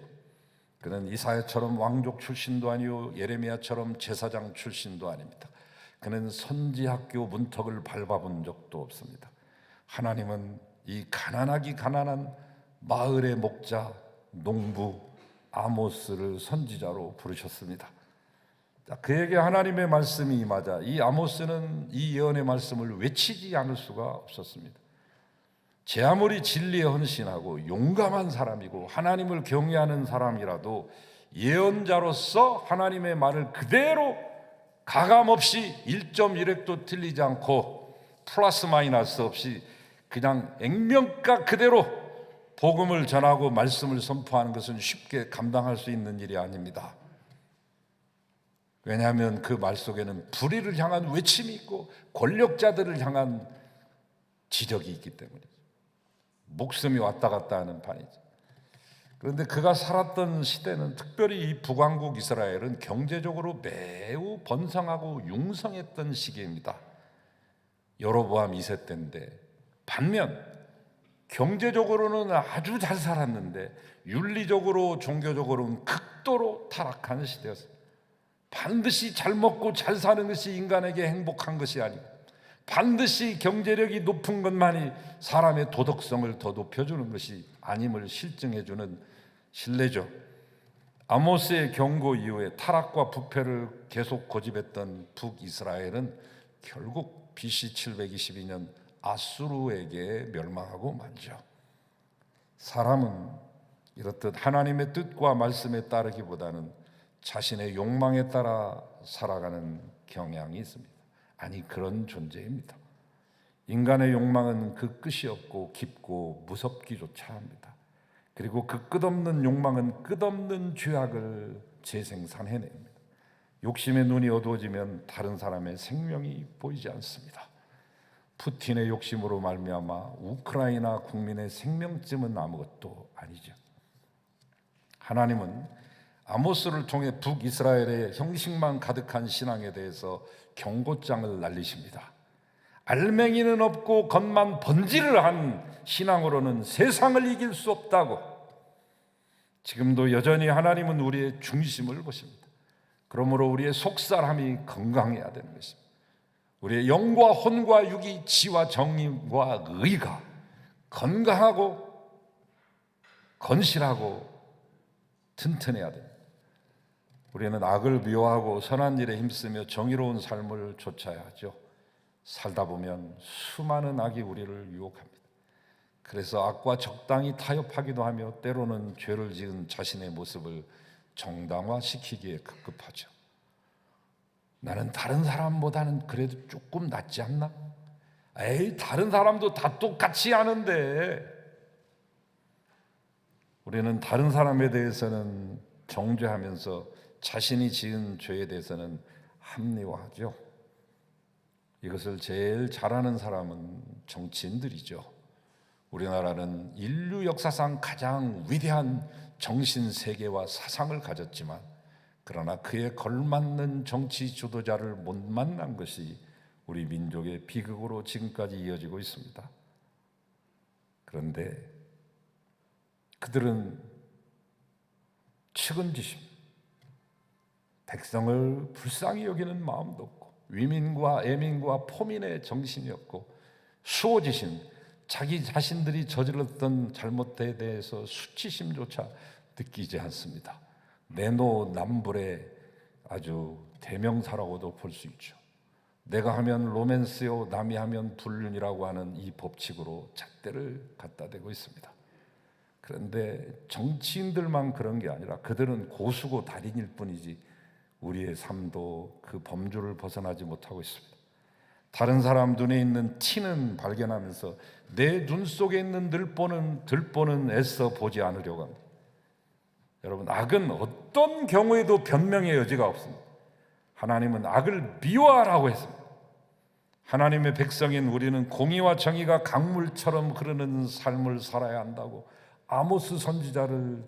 그는 이사야처럼 왕족 출신도 아니요 예레미야처럼 제사장 출신도 아닙니다. 그는 선지학교 문턱을 밟아본 적도 없습니다. 하나님은 이 가난한 마을의 목자 농부 아모스를 선지자로 부르셨습니다. 그에게 하나님의 말씀이 임하자 이 아모스는 이 예언의 말씀을 외치지 않을 수가 없었습니다. 제 아무리 진리에 헌신하고 용감한 사람이고 하나님을 경외하는 사람이라도 예언자로서 하나님의 말을 그대로 가감없이 1.1획도 틀리지 않고 플러스 마이너스 없이 그냥 액면가 그대로 복음을 전하고 말씀을 선포하는 것은 쉽게 감당할 수 있는 일이 아닙니다. 왜냐하면 그 말 속에는 불의를 향한 외침이 있고 권력자들을 향한 지적이 있기 때문이죠. 목숨이 왔다 갔다 하는 판이죠. 그런데 그가 살았던 시대는 특별히 이 북왕국 이스라엘은 경제적으로 매우 번성하고 융성했던 시기입니다. 여로보암 2세 때인데 반면 경제적으로는 아주 잘 살았는데 윤리적으로 종교적으로는 극도로 타락한 시대였어요. 반드시 잘 먹고 잘 사는 것이 인간에게 행복한 것이 아니고 반드시 경제력이 높은 것만이 사람의 도덕성을 더 높여주는 것이 아님을 실증해주는 신뢰죠. 아모스의 경고 이후에 타락과 부패를 계속 고집했던 북이스라엘은 결국 BC 722년 아수르에게 멸망하고 말죠. 사람은 이렇듯 하나님의 뜻과 말씀에 따르기보다는 자신의 욕망에 따라 살아가는 경향이 있습니다. 아니, 그런 존재입니다. 인간의 욕망은 그 끝이 없고 깊고 무섭기조차 합니다. 그리고 그 끝없는 욕망은 끝없는 죄악을 재생산해냅니다. 욕심의 눈이 어두워지면 다른 사람의 생명이 보이지 않습니다. 푸틴의 욕심으로 말미암아 우크라이나 국민의 생명쯤은 아무것도 아니죠. 하나님은 아모스를 통해 북이스라엘의 형식만 가득한 신앙에 대해서 경고장을 날리십니다. 알맹이는 없고 겉만 번지를 한 신앙으로는 세상을 이길 수 없다고. 지금도 여전히 하나님은 우리의 중심을 보십니다. 그러므로 우리의 속사람이 건강해야 되는 것입니다. 우리의 영과 혼과 육이 지와 정의와 의가 건강하고 건실하고 튼튼해야 됩니다. 우리는 악을 미워하고 선한 일에 힘쓰며 정의로운 삶을 좇아야 하죠. 살다 보면 수많은 악이 우리를 유혹합니다. 그래서 악과 적당히 타협하기도 하며 때로는 죄를 지은 자신의 모습을 정당화시키기에 급급하죠. 나는 다른 사람보다는 그래도 조금 낫지 않나? 에이, 다른 사람도 다 똑같이 하는데. 우리는 다른 사람에 대해서는 정죄하면서 자신이 지은 죄에 대해서는 합리화하죠. 이것을 제일 잘하는 사람은 정치인들이죠. 우리나라는 인류 역사상 가장 위대한 정신 세계와 사상을 가졌지만 그러나 그에 걸맞는 정치 지도자를 못 만난 것이 우리 민족의 비극으로 지금까지 이어지고 있습니다. 그런데 그들은 측은지심, 백성을 불쌍히 여기는 마음도 없고 위민과 애민과 포민의 정신이 없고 수호지심, 자기 자신들이 저질렀던 잘못에 대해서 수치심조차 느끼지 않습니다. 내노남불의 아주 대명사라고도 볼 수 있죠. 내가 하면 로맨스요, 남이 하면 불륜이라고 하는 이 법칙으로 잣대를 갖다 대고 있습니다. 그런데 정치인들만 그런 게 아니라 그들은 고수고 달인일 뿐이지 우리의 삶도 그 범주를 벗어나지 못하고 있습니다. 다른 사람 눈에 있는 티는 발견하면서 내 눈 속에 있는 들보는 애써 보지 않으려고 합니다. 여러분, 악은 어떤 경우에도 변명의 여지가 없습니다. 하나님은 악을 미워하라고 했습니다. 하나님의 백성인 우리는 공의와 정의가 강물처럼 흐르는 삶을 살아야 한다고 아모스 선지자를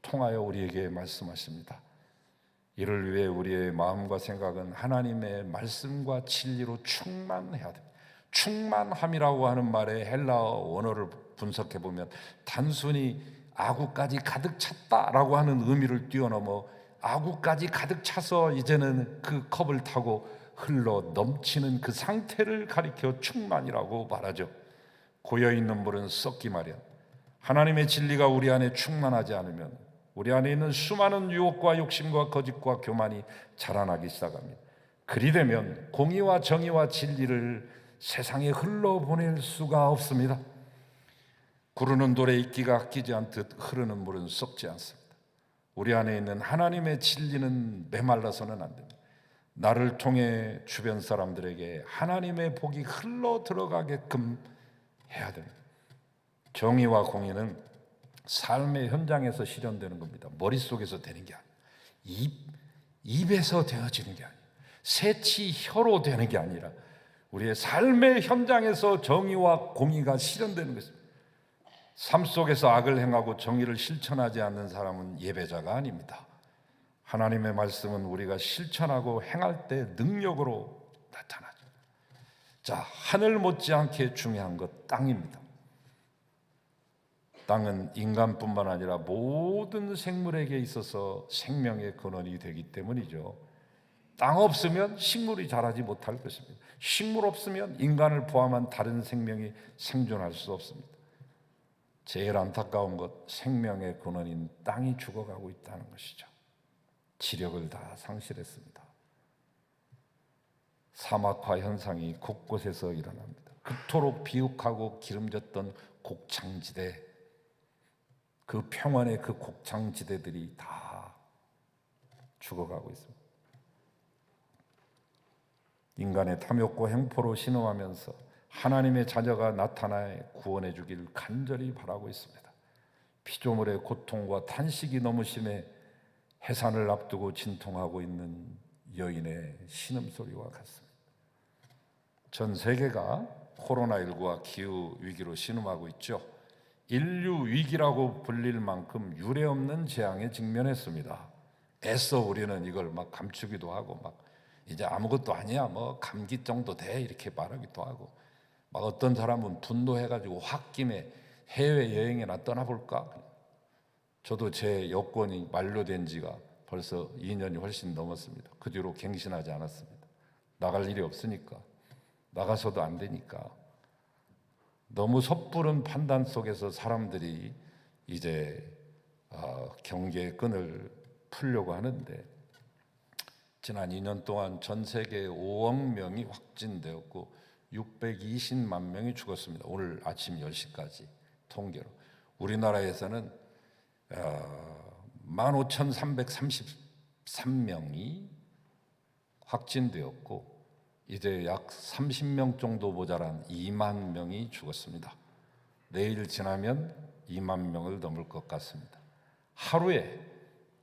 통하여 우리에게 말씀하십니다. 이를 위해 우리의 마음과 생각은 하나님의 말씀과 진리로 충만해야 됩니다. 충만함이라고 하는 말의 헬라어 원어를 분석해 보면 단순히 아구까지 가득 찼다라고 하는 의미를 뛰어넘어 아구까지 가득 차서 이제는 그 컵을 타고 흘러 넘치는 그 상태를 가리켜 충만이라고 말하죠. 고여있는 물은 썩기 마련. 하나님의 진리가 우리 안에 충만하지 않으면 우리 안에 있는 수많은 유혹과 욕심과 거짓과 교만이 자라나기 시작합니다. 그리 되면 공의와 정의와 진리를 세상에 흘러보낼 수가 없습니다. 구르는 돌에 이끼가 끼지 않듯 흐르는 물은 썩지 않습니다. 우리 안에 있는 하나님의 진리는 메말라서는 안 됩니다. 나를 통해 주변 사람들에게 하나님의 복이 흘러 들어가게끔 해야 됩니다. 정의와 공의는 삶의 현장에서 실현되는 겁니다. 머릿속에서 되는 게 아니에요. 입에서 되어지는 게 아니에요. 새치 혀로 되는 게 아니라 우리의 삶의 현장에서 정의와 공의가 실현되는 것입니다. 삶 속에서 악을 행하고 정의를 실천하지 않는 사람은 예배자가 아닙니다. 하나님의 말씀은 우리가 실천하고 행할 때 능력으로 나타나죠. 자, 하늘 못지않게 중요한 것 땅입니다. 땅은 인간뿐만 아니라 모든 생물에게 있어서 생명의 근원이 되기 때문이죠. 땅 없으면 식물이 자라지 못할 것입니다. 식물 없으면 인간을 포함한 다른 생명이 생존할 수 없습니다. 제일 안타까운 것, 생명의 근원인 땅이 죽어가고 있다는 것이죠. 지력을 다 상실했습니다. 사막화 현상이 곳곳에서 일어납니다. 그토록 비옥하고 기름졌던 곡창지대, 그 평원의 그 곡창지대들이 다 죽어가고 있습니다. 인간의 탐욕과 행포로 신음하면서 하나님의 자녀가 나타나 구원해 주길 간절히 바라고 있습니다. 피조물의 고통과 탄식이 너무 심해 해산을 앞두고 진통하고 있는 여인의 신음소리와 같습니다. 전 세계가 코로나19와 기후위기로 신음하고 있죠. 인류 위기라고 불릴 만큼 유례없는 재앙에 직면했습니다. 애써 우리는 이걸 막 감추기도 하고 막 이제 아무것도 아니야, 뭐 감기 정도 돼 이렇게 말하기도 하고, 막 어떤 사람은 분노해가지고 홧김에 해외 여행이나 떠나볼까. 저도 제 여권이 만료된 지가 벌써 2년이 훨씬 넘었습니다. 그 뒤로 갱신하지 않았습니다. 나갈 일이 없으니까, 나가서도 안 되니까. 너무 섣부른 판단 속에서 사람들이 이제 경계의 끈을 풀려고 하는데, 지난 2년 동안 전 세계 5억 명이 확진되었고 620만 명이 죽었습니다. 오늘 아침 10시까지 통계로. 우리나라에서는 15,333명이 확진되었고 이제 약 30명 정도 모자란 2만 명이 죽었습니다. 내일 지나면 2만 명을 넘을 것 같습니다. 하루에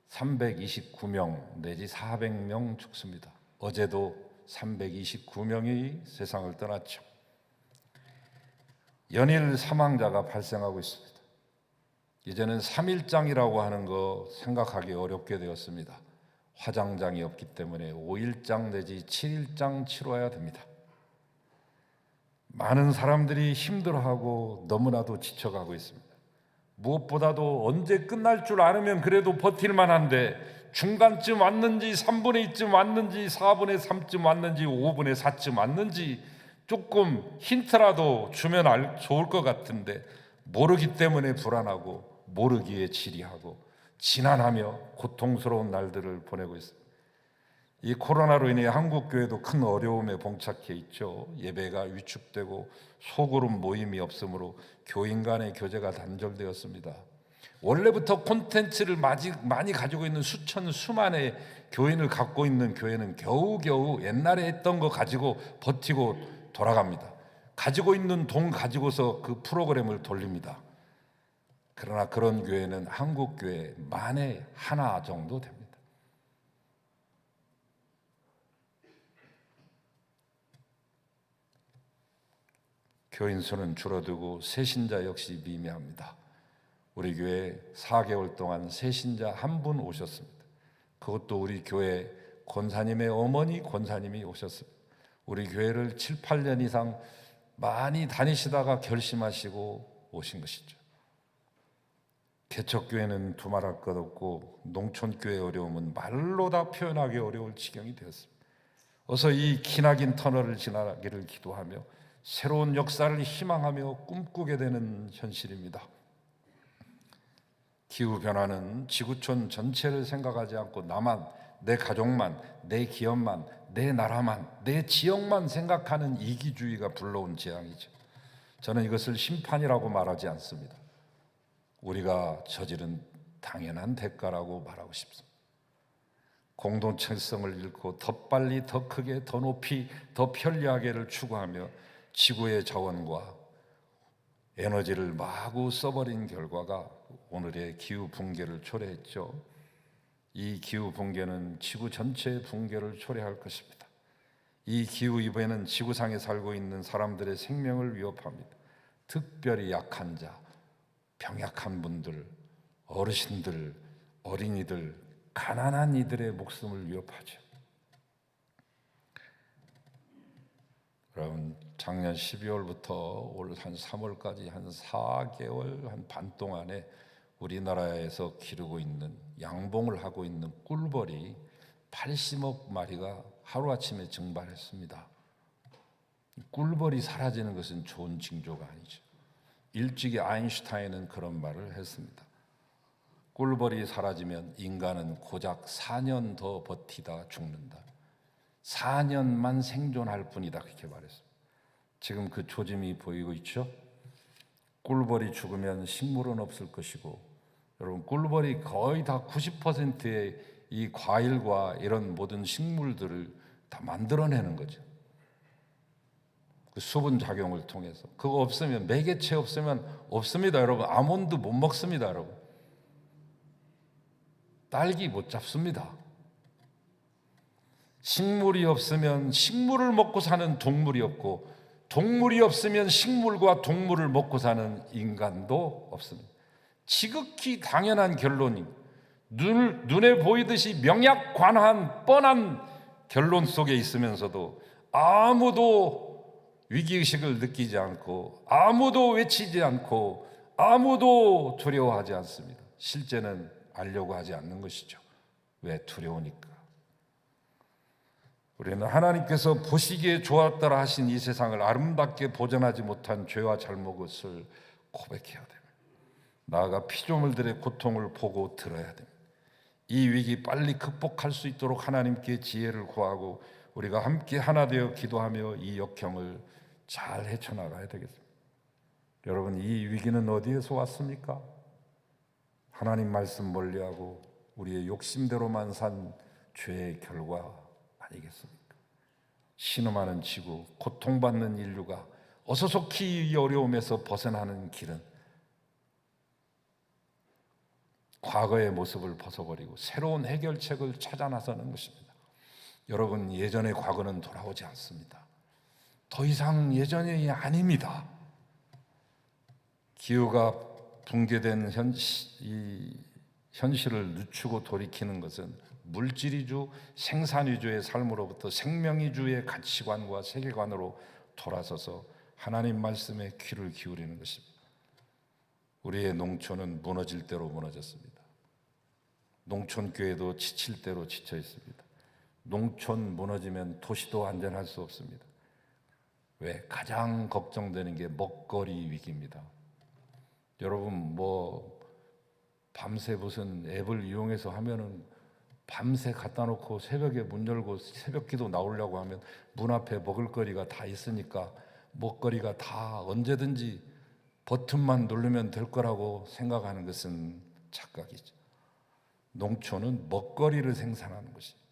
329명 내지 400명 죽습니다. 어제도 329명이 세상을 떠났죠. 연일 사망자가 발생하고 있습니다. 이제는 3일장이라고 하는 거 생각하기 어렵게 되었습니다. 화장장이 없기 때문에 5일장 내지 7일장 치러야 됩니다. 많은 사람들이 힘들어하고 너무나도 지쳐가고 있습니다. 무엇보다도 언제 끝날 줄 알으면 그래도 버틸만 한데 중간쯤 왔는지 3분의 2쯤 왔는지 4분의 3쯤 왔는지 5분의 4쯤 왔는지 조금 힌트라도 주면 좋을 것 같은데 모르기 때문에 불안하고 모르기에 지리하고 지난하며 고통스러운 날들을 보내고 있습니다. 이 코로나로 인해 한국교회도 큰 어려움에 봉착해 있죠. 예배가 위축되고 소그룹 모임이 없으므로 교인 간의 교제가 단절되었습니다. 원래부터 콘텐츠를 많이 가지고 있는 수만의 교인을 갖고 있는 교회는 겨우겨우 옛날에 했던 거 가지고 버티고 돌아갑니다. 가지고 있는 돈 가지고서 그 프로그램을 돌립니다. 그러나 그런 교회는 한국 교회 만에 하나 정도 됩니다. 교인 수는 줄어들고 새신자 역시 미미합니다. 우리 교회에 4개월 동안 새신자 한 분 오셨습니다. 그것도 우리 교회 권사님의 어머니 권사님이 오셨습니다. 우리 교회를 7, 8년 이상 많이 다니시다가 결심하시고 오신 것이죠. 개척교회는 두말할 것 없고 농촌교회의 어려움은 말로 다 표현하기 어려울 지경이 되었습니다. 어서 이 기나긴 터널을 지나기를 기도하며 새로운 역사를 희망하며 꿈꾸게 되는 현실입니다. 기후변화는 지구촌 전체를 생각하지 않고 나만, 내 가족만, 내 기업만, 내 나라만, 내 지역만 생각하는 이기주의가 불러온 재앙이죠. 저는 이것을 심판이라고 말하지 않습니다. 우리가 저지른 당연한 대가라고 말하고 싶습니다. 공동체성을 잃고 더 빨리, 더 크게, 더 높이, 더 편리하게를 추구하며 지구의 자원과 에너지를 마구 써버린 결과가 오늘의 기후 붕괴를 초래했죠. 이 기후 붕괴는 지구 전체의 붕괴를 초래할 것입니다. 이 기후 이변은 지구상에 살고 있는 사람들의 생명을 위협합니다. 특별히 약한 자, 병약한 분들, 어르신들, 어린이들, 가난한 이들의 목숨을 위협하죠. 여러분, 작년 12월부터 올 한 3월까지 한 4개월 한 반 동안에 우리나라에서 기르고 있는 양봉을 하고 있는 꿀벌이 80억 마리가 하루아침에 증발했습니다. 꿀벌이 사라지는 것은 좋은 징조가 아니죠. 일찍이 아인슈타인은 그런 말을 했습니다. 꿀벌이 사라지면 인간은 고작 4년 더 버티다 죽는다. 4년만 생존할 뿐이다, 그렇게 말했습니다. 지금 그 조짐이 보이고 있죠. 꿀벌이 죽으면 식물은 없을 것이고, 여러분, 꿀벌이 거의 다 90%의 이 과일과 이런 모든 식물들을 다 만들어내는 거죠. 그 수분 작용을 통해서. 그거 없으면, 매개체 없으면 없습니다, 여러분. 아몬드 못 먹습니다, 여러분. 딸기 못 잡습니다. 식물이 없으면 식물을 먹고 사는 동물이 없고, 동물이 없으면 식물과 동물을 먹고 사는 인간도 없습니다. 지극히 당연한 결론이, 눈에 보이듯이 명약관한 뻔한 결론 속에 있으면서도 아무도 위기의식을 느끼지 않고, 아무도 외치지 않고, 아무도 두려워하지 않습니다. 실제는 알려고 하지 않는 것이죠. 왜? 두려우니까. 우리는 하나님께서 보시기에 좋았더라 하신 이 세상을 아름답게 보존하지 못한 죄와 잘못을 고백해야 됩니다. 나아가 피조물들의 고통을 보고 들어야 됩니다. 이 위기 빨리 극복할 수 있도록 하나님께 지혜를 구하고 우리가 함께 하나 되어 기도하며 이 역경을 잘 헤쳐나가야 되겠습니다. 여러분, 이 위기는 어디에서 왔습니까? 하나님 말씀 멀리하고 우리의 욕심대로만 산 죄의 결과 아니겠습니까? 신음하는 지구, 고통받는 인류가 어서 속히 이 어려움에서 벗어나는 길은 과거의 모습을 벗어버리고 새로운 해결책을 찾아 나서는 것입니다. 여러분, 예전의 과거는 돌아오지 않습니다. 더 이상 예전이 아닙니다. 기후가 붕괴된 이 현실을 늦추고 돌이키는 것은 물질위주, 생산위주의 삶으로부터 생명위주의 가치관과 세계관으로 돌아서서 하나님 말씀에 귀를 기울이는 것입니다. 우리의 농촌은 무너질 대로 무너졌습니다. 농촌교회도 지칠 대로 지쳐 있습니다. 농촌 무너지면 도시도 안전할 수 없습니다. 왜? 가장 걱정되는 게 먹거리 위기입니다. 여러분, 밤새 무슨 앱을 이용해서 하면은 밤새 갖다 놓고 새벽에 문 열고 새벽 기도 나오려고 하면 문 앞에 먹을거리가 다 있으니까 먹거리가 다 언제든지 버튼만 누르면 될 거라고 생각하는 것은 착각이죠. 농촌은 먹거리를 생산하는 것입니다.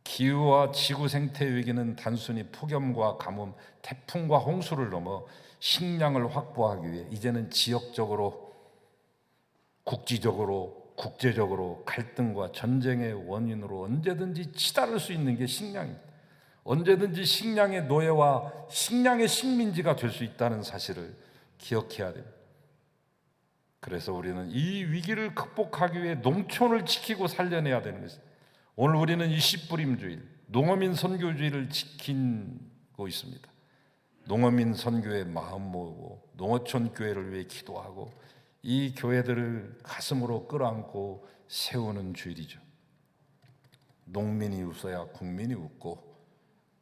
기후와 지구 생태 위기는 단순히 폭염과 가뭄, 태풍과 홍수를 넘어 식량을 확보하기 위해 이제는 지역적으로, 국지적으로, 국제적으로 갈등과 전쟁의 원인으로 언제든지 치달을 수 있는 게 식량입니다. 언제든지 식량의 노예와 식량의 식민지가 될 수 있다는 사실을 기억해야 됩니다. 그래서 우리는 이 위기를 극복하기 위해 농촌을 지키고 살려내야 되는 것입니다. 오늘 우리는 이 씨뿌림주의, 농어민 선교주의를 지키고 있습니다. 농어민 선교에 마음 모으고 농어촌 교회를 위해 기도하고 이 교회들을 가슴으로 끌어안고 세우는 주일이죠. 농민이 웃어야 국민이 웃고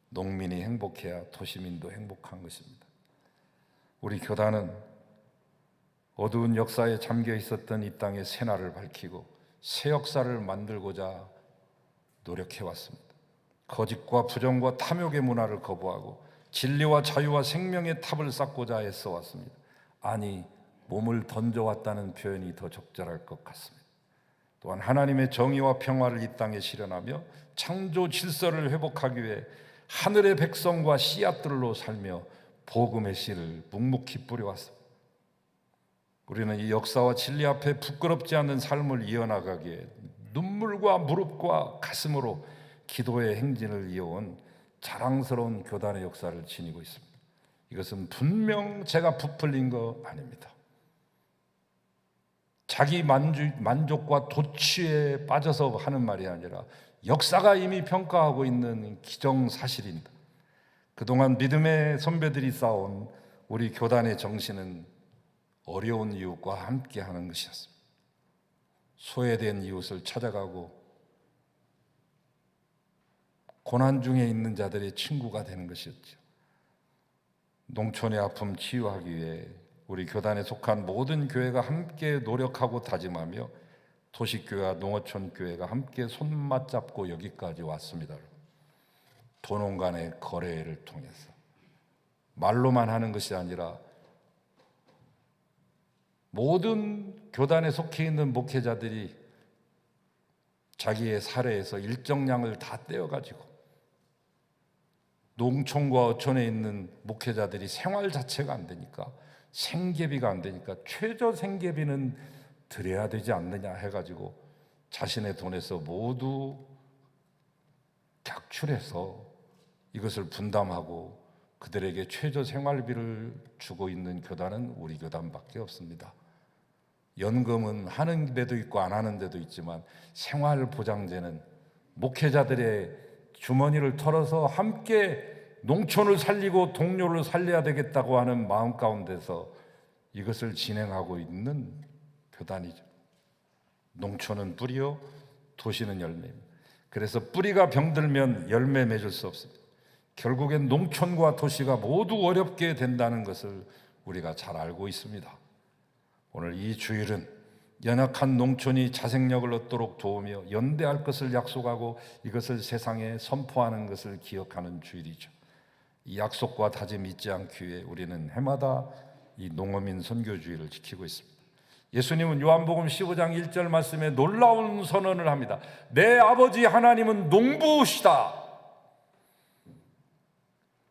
농민이 행복해야 도시민도 행복한 것입니다. 우리 교단은 어두운 역사에 잠겨 있었던 이 땅의 새날을 밝히고 새 역사를 만들고자 노력해왔습니다. 거짓과 부정과 탐욕의 문화를 거부하고 진리와 자유와 생명의 탑을 쌓고자 애써왔습니다. 아니, 몸을 던져왔다는 표현이 더 적절할 것 같습니다. 또한 하나님의 정의와 평화를 이 땅에 실현하며 창조 질서를 회복하기 위해 하늘의 백성과 씨앗들로 살며 복음의 씨를 묵묵히 뿌려왔습니다. 우리는 이 역사와 진리 앞에 부끄럽지 않는 삶을 이어나가기에 눈물과 무릎과 가슴으로 기도의 행진을 이어온 자랑스러운 교단의 역사를 지니고 있습니다. 이것은 분명 제가 부풀린 거 아닙니다. 자기 만족과 도취에 빠져서 하는 말이 아니라 역사가 이미 평가하고 있는 기정사실입니다. 그동안 믿음의 선배들이 쌓아온 우리 교단의 정신은 어려운 이웃과 함께하는 것이었습니다. 소외된 이웃을 찾아가고 고난 중에 있는 자들의 친구가 되는 것이었죠. 농촌의 아픔 치유하기 위해 우리 교단에 속한 모든 교회가 함께 노력하고 다짐하며 도시교회와 농어촌 교회가 함께 손맞잡고 여기까지 왔습니다. 도농 간의 거래를 통해서 말로만 하는 것이 아니라 모든 교단에 속해 있는 목회자들이 자기의 사례에서 일정량을 다 떼어가지고 농촌과 어촌에 있는 목회자들이 생활 자체가 안 되니까, 생계비가 안 되니까 최저 생계비는 드려야 되지 않느냐 해가지고 자신의 돈에서 모두 각출해서 이것을 분담하고 그들에게 최저 생활비를 주고 있는 교단은 우리 교단밖에 없습니다. 연금은 하는 데도 있고 안 하는 데도 있지만 생활보장제는 목회자들의 주머니를 털어서 함께 농촌을 살리고 동료를 살려야 되겠다고 하는 마음 가운데서 이것을 진행하고 있는 교단이죠. 농촌은 뿌리요, 도시는 열매입니다. 그래서 뿌리가 병들면 열매 맺을 수 없습니다. 결국엔 농촌과 도시가 모두 어렵게 된다는 것을 우리가 잘 알고 있습니다. 오늘 이 주일은 연약한 농촌이 자생력을 얻도록 도우며 연대할 것을 약속하고 이것을 세상에 선포하는 것을 기억하는 주일이죠. 이 약속과 다짐 잊지 않기 위해 우리는 해마다 이 농어민 선교주의를 지키고 있습니다. 예수님은 요한복음 15장 1절 말씀에 놀라운 선언을 합니다. 내 아버지 하나님은 농부시다.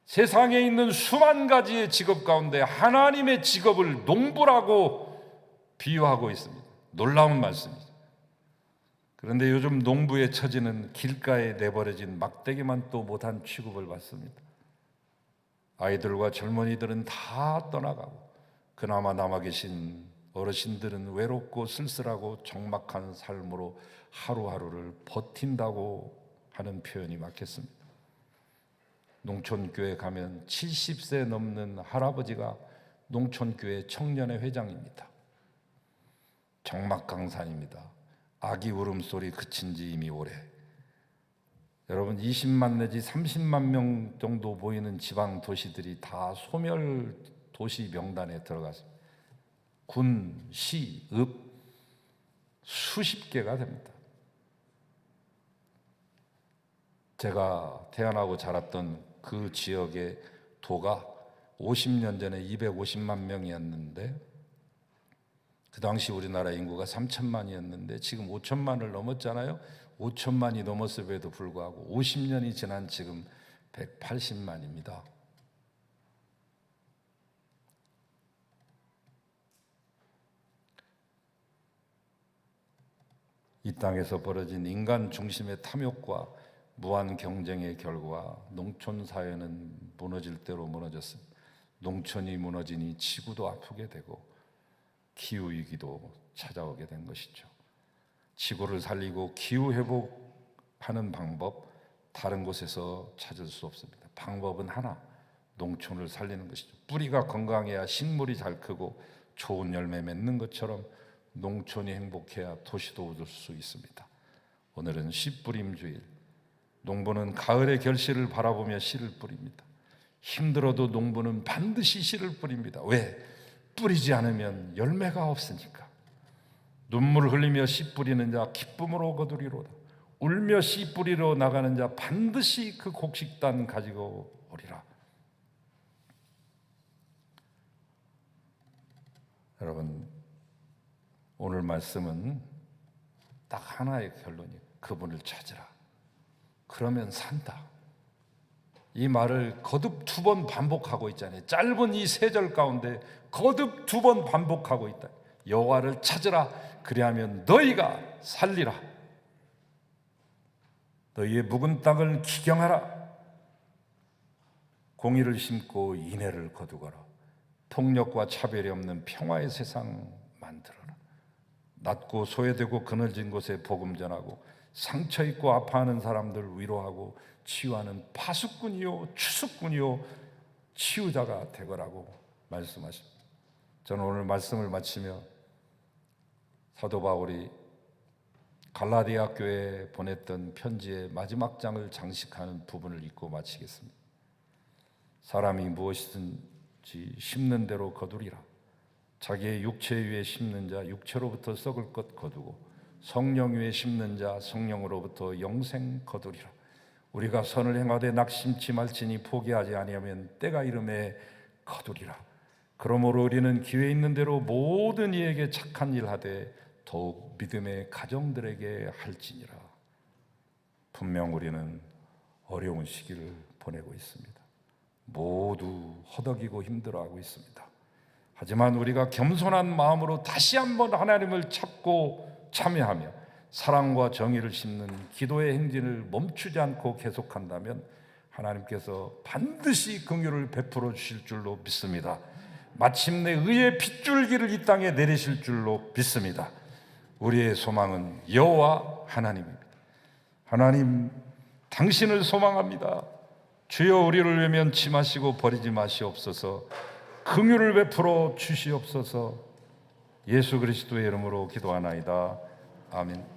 세상에 있는 수만 가지의 직업 가운데 하나님의 직업을 농부라고 비유하고 있습니다. 놀라운 말씀이죠. 그런데 요즘 농부의 처지는 길가에 내버려진 막대기만 또 못한 취급을 받습니다. 아이들과 젊은이들은 다 떠나가고 그나마 남아 계신 어르신들은 외롭고 쓸쓸하고 적막한 삶으로 하루하루를 버틴다고 하는 표현이 맞겠습니다. 농촌교회 가면 70세 넘는 할아버지가 농촌교회 청년회 회장입니다. 적막강산입니다. 아기 울음소리 그친 지 이미 오래. 여러분 20만 내지 30만 명 정도 보이는 지방 도시들이 다 소멸 도시 명단에 들어갔습니다. 군, 시, 읍 수십 개가 됩니다. 제가 태어나고 자랐던 그 지역의 도가 50년 전에 250만 명이었는데 그 당시 우리나라 인구가 3천만이었는데 지금 5천만을 넘었잖아요. 5천만이 넘었음에도 불구하고 50년이 지난 지금 180만입니다. 이 땅에서 벌어진 인간 중심의 탐욕과 무한 경쟁의 결과 농촌 사회는 무너질 대로 무너졌습니다. 농촌이 무너지니 지구도 아프게 되고 기후위기도 찾아오게 된 것이죠. 지구를 살리고 기후회복하는 방법 다른 곳에서 찾을 수 없습니다. 방법은 하나, 농촌을 살리는 것이죠. 뿌리가 건강해야 식물이 잘 크고 좋은 열매 맺는 것처럼 농촌이 행복해야 도시도 얻을 수 있습니다. 오늘은 씨뿌림 주일. 농부는 가을의 결실을 바라보며 씨를 뿌립니다. 힘들어도 농부는 반드시 씨를 뿌립니다. 왜? 뿌리지 않으면 열매가 없으니까. 눈물 흘리며 씨 뿌리는 자 기쁨으로 거두리로다. 울며 씨 뿌리러 나가는 자 반드시 그 곡식단 가지고 오리라. 여러분, 오늘 말씀은 딱 하나의 결론이에요. 그분을 찾으라. 그러면 산다. 이 말을 거듭 2번 반복하고 있잖아요. 짧은 이 3절 가운데 거듭 2번 반복하고 있다. 여호와를 찾으라. 그리하면 너희가 살리라. 너희의 묵은 땅을 기경하라. 공의를 심고 인애를 거두거라. 폭력과 차별이 없는 평화의 세상 만들어라. 낮고 소외되고 그늘진 곳에 복음 전하고 상처 입고 아파하는 사람들 위로하고 치유하는 파수꾼이요 추수꾼이요 치유자가 되거라고 말씀하십니다. 저는 오늘 말씀을 마치며 사도 바울이 갈라디아 교회에 보냈던 편지의 마지막 장을 장식하는 부분을 읽고 마치겠습니다. 사람이 무엇이든지 심는 대로 거두리라. 자기의 육체 위에 심는 자 육체로부터 썩을 것 거두고 성령 위에 심는 자 성령으로부터 영생 거두리라. 우리가 선을 행하되 낙심치 말지니 포기하지 아니하면 때가 이름에 거두리라. 그러므로 우리는 기회 있는 대로 모든 이에게 착한 일 하되 더욱 믿음의 가정들에게 할지니라. 분명 우리는 어려운 시기를 보내고 있습니다. 모두 허덕이고 힘들어하고 있습니다. 하지만 우리가 겸손한 마음으로 다시 한번 하나님을 찾고 참여하며 사랑과 정의를 심는 기도의 행진을 멈추지 않고 계속한다면 하나님께서 반드시 긍휼을 베풀어 주실 줄로 믿습니다. 마침내 의의 핏줄기를 이 땅에 내리실 줄로 믿습니다. 우리의 소망은 여호와 하나님입니다. 하나님, 당신을 소망합니다. 주여, 우리를 외면치 마시고 버리지 마시옵소서. 긍휼을 베풀어 주시옵소서. 예수 그리스도의 이름으로 기도하나이다. 아멘.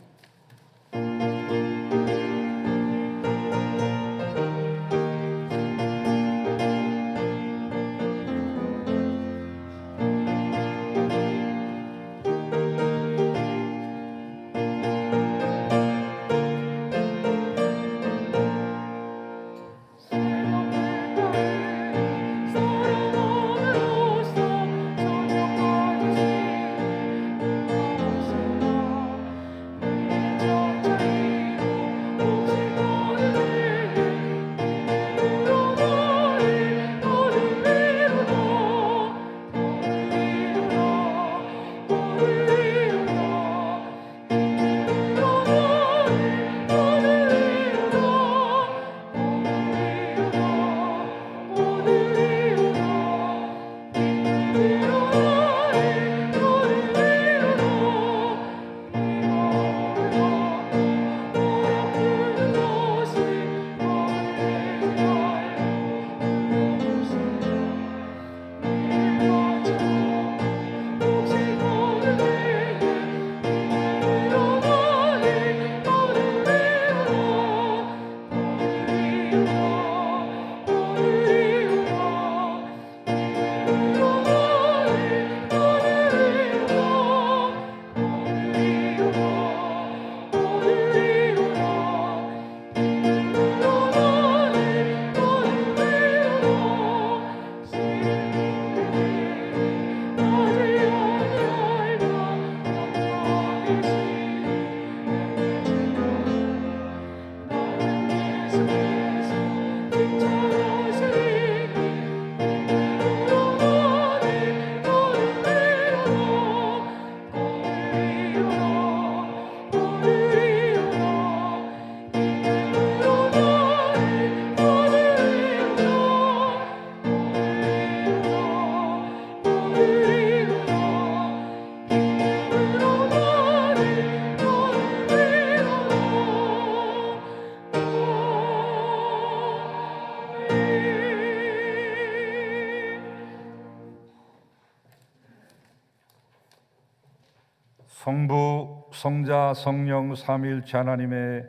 성부, 성자, 성령 삼위일체 하나님의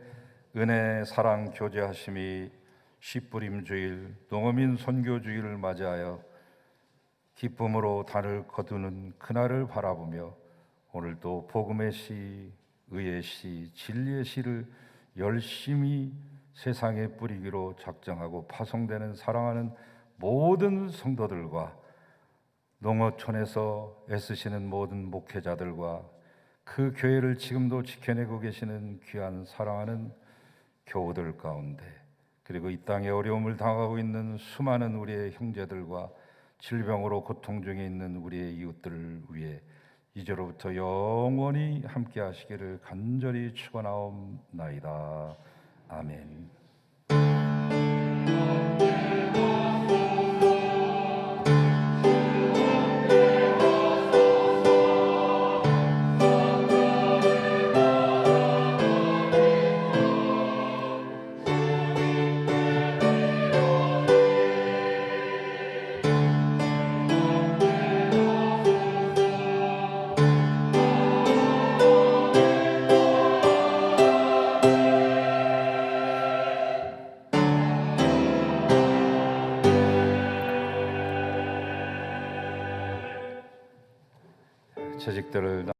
은혜, 사랑, 교제하심이 씨뿌림 주일, 농어민 선교 주일을 맞이하여 기쁨으로 단을 거두는 그날을 바라보며 오늘도 복음의 씨, 의의 씨, 진리의 씨를 열심히 세상에 뿌리기로 작정하고 파송되는 사랑하는 모든 성도들과 농어촌에서 애쓰시는 모든 목회자들과 그 교회를 지금도 지켜내고 계시는 귀한 사랑하는 교우들 가운데, 그리고 이 땅에 어려움을 당하고 있는 수많은 우리의 형제들과 질병으로 고통 중에 있는 우리의 이웃들을 위해 이제로부터 영원히 함께 하시기를 간절히 축원하옵나이다. 아멘. 채직들을